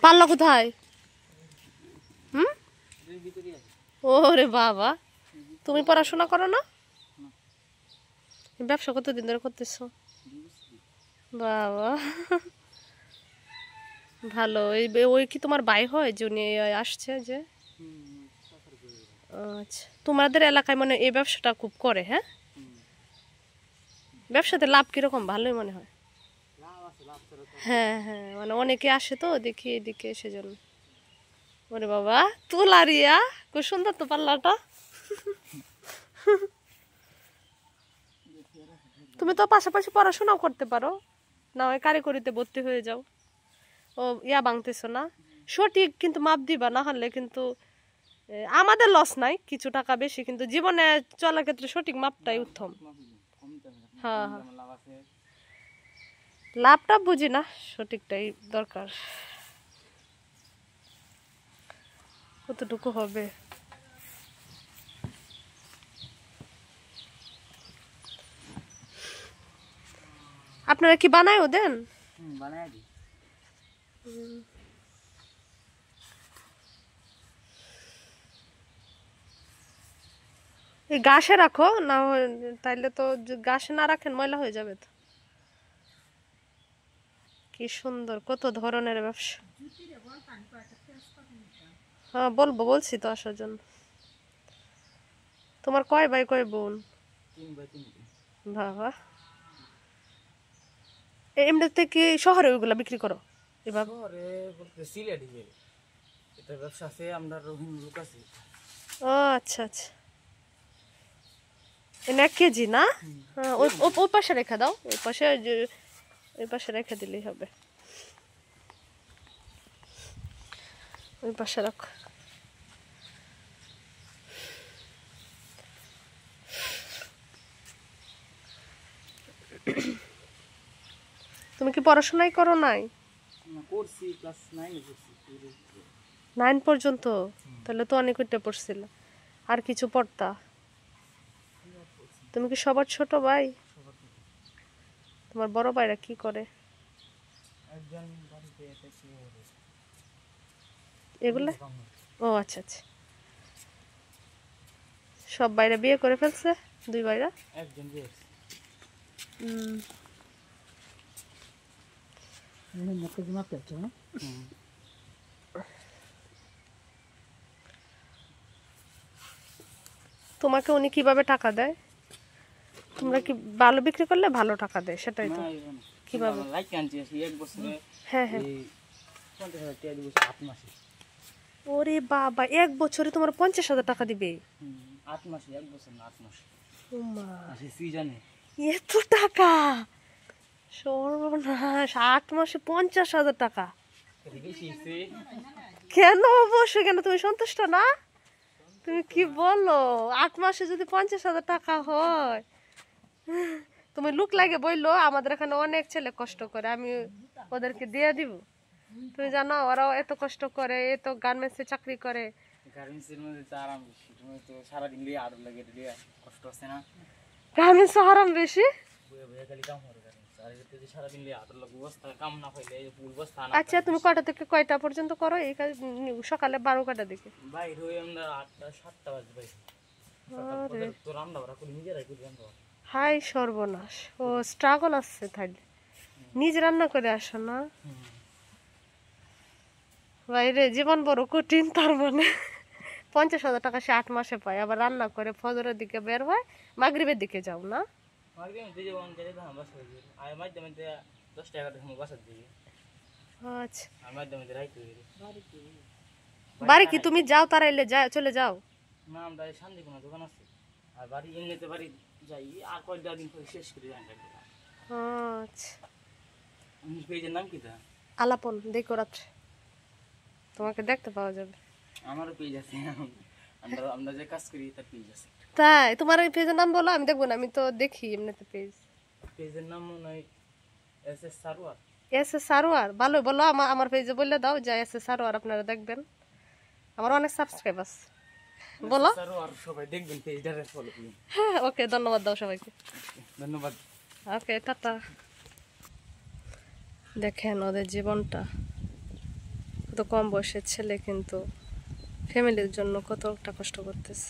পাল্লা কোথায়? হুম, ওরে বাবা, তুমি পড়াশোনা করো না? ব্যবসা কতদিন ধরে করতেছো? বাবা ভালো। ওই কি তোমার ভাই হয় যে উনি আসছে যে? আচ্ছা, তোমাদের এলাকায় মানে এই ব্যবসাটা খুব করে? হ্যাঁ, ব্যবসাতে লাভ কিরকম? ভালোই মনে হয়। হ্যাঁ হ্যাঁ, মানে অনেকে আসে তো দেখি এদিকে সেজন্য। ওরে বাবা, তুলারিয়া, খুব সুন্দর তো পাল্লাটা। তুমি তো পাশাপাশি পড়াশোনাও করতে পারো, না ওই কারিগরিতে ভর্তি হয়ে যাও। ও ইয়া ভাঙতেছো না? সঠিক কিন্তু মাপ দিবা, না হলে কিন্তু আমাদের লস নাই, কিছু টাকা বেশি, কিন্তু জীবনে চলার ক্ষেত্রে সঠিক মাপটাই উত্তম। হ্যাঁ হ্যাঁ, লাভটা বুঝি না, সঠিকটাই দরকার। কতটুকু হবে? আপনারা কি বানায়ও দেন? বানায় দিই। এই গাছে রাখো না, তাইলে তো গাছে না রাখেন ময়লা হয়ে যাবে তো। কি সুন্দর, কত ধরনের ব্যবসা। হ্যাঁ বলবো, বলছি তো আসার জন্য। তোমার কয় ভাই কয় বোন? 3 বাই 3। বাবা, এমনিতে কি শহরে ওইগুলা বিক্রি করো এভাবে? শহরে বলতে সিলেটে যে এটা ব্যবসা আছে, আমরা রোহিঙ্গা লোক আছে। ও আচ্ছা আচ্ছা, এনে 1 কেজি না? হ্যাঁ, ওই পাশে রেখে দাও, ওই পাশে ওই পাশে রেখে দিলেই হবে, ওই পাশে রাখো। তুমি কি পড়াশোনাই করো নাই? করছি, ক্লাস 9 করছি। 9 পর্যন্ত? তাহলে তো অনেক উঠে পড়ছিল, আর কিছু পড়তা। তুমি কি সবার ছোট ভাই? তোমার বড় ভাইরা কি করে? একজন বাড়িতে এসেছে এগুলা? ও আচ্ছা আচ্ছা, সব ভাইরা বিয়ে করে ফেলছে? 2 ভাইরা? একজন বিয়ে করছে। তোমাকে উনি কিভাবে টাকা দেয়? তোমরা কি ভালো বিক্রি করলে ভালো টাকা দেয়, সেটাই তো। কিভাবে? লাইক আনছি এক বছরে। হ্যাঁ হ্যাঁ, এই 50,000 টাকা দিব 8 মাসে। ওরে বাবা, 1 বছরে তোমার 50,000 টাকা দিবে? 8 মাসে, 1 বছর না 8 মাস। ও মা, আসে সিজনে এত টাকা! সর্বনাশ, 8 মাসে 50,000 টাকা! বেশি হইছে। কেন অবশ্যই, কেন তুমি সন্তুষ্ট না? তুমি কি বলো, 8 মাসে যদি 50,000 টাকা হয়, তুমি লুক লাগে বইলো, আমাদের এখানে অনেক ছেলে কষ্ট করে, আমি ওদেরকে দিয়ে দিব। তুমি জানো ওরাও এত কষ্ট করে, এত গার্মেন্টসে চাকরি করে। গার্মেন্টসের মধ্যে তো আরাম বেশি, তুমি তো সারাদিন লিয়ে আরো লাগে লিয়ে কষ্ট আছে না। গার্মেন্টস আরাম বেশি? বইয়ে বইয়ে খালি কাম করে গার্মেন্টস, আর এতে যে সারাদিন লিয়ে আরো লাগে বস্তা কাম না পাইলে এই ফুল বস্তা না। আচ্ছা, তুমি কয়টা থেকে কয়টা পর্যন্ত করো এই কাজ? সকালে 12টার দিকে? বাইরে হই আমরা 8টা 7টা বাজে বাইরে। সকাল তো রান্না বাড়া করি, নিজেরাই করি রান্না বাড়া। হাই সর্বনাশ, ও স্ট্রাগল আছে তাইলে, নিজে রান্না করে আসো না? বাইরে জীবন বড় কঠিন, তার মানে 50,000 টাকা সে 8 মাসে পায়, আবার রান্না করে ফজরের দিকে বের হয়, মাগরিবের দিকে যাও না? মাগরিব দিকে বন্ধ করে দাও বাসা দিয়ে আর মাধ্যমে 10 টাকা দিয়ে বাসা দিয়ে। আচ্ছা, আর মাধ্যমে রাইতে বাড়ি কি তুমি যাও তারাইলে চলে যাও? না, আমরা শান্তি কোনো দোকান আছে, আর বাড়ি এমনিতে বাড়ি যাই আর কয়টা দিন পরে শেষ করে যাই। আচ্ছা, পেজের নাম কি তা? আলাপন দেখো রাত্রে, তোমাকে দেখতে পাওয়া যাবে। আমারও পেজ আছে, আমরা যে কাজ করি তার পেজ আছে। তাই? তোমার এই পেজের নাম বলো, আমি দেখবো না, আমি তো দেখি এমনিতে পেজ। পেজের নাম মনে হয় SS সারোয়ার। SS সারোয়ার? ভালো, বলো আমার পেজে বললে দাও যে SS সারোয়ার, আপনারা দেখবেন, আমার অনেক সাবস্ক্রাইব আছে। বলো। সারোয়ার সবাই দেখবেন, পেজটারে ফলো করুন। হ্যাঁ ওকে, ধন্যবাদ দাও সবাইকে। ধন্যবাদ। ওকে, টাটা। দেখেন ওদের জীবনটা। কত কম বয়সের ছেলে কিন্তু ফ্যামিলির জন্য কতটা কষ্ট করতেছে।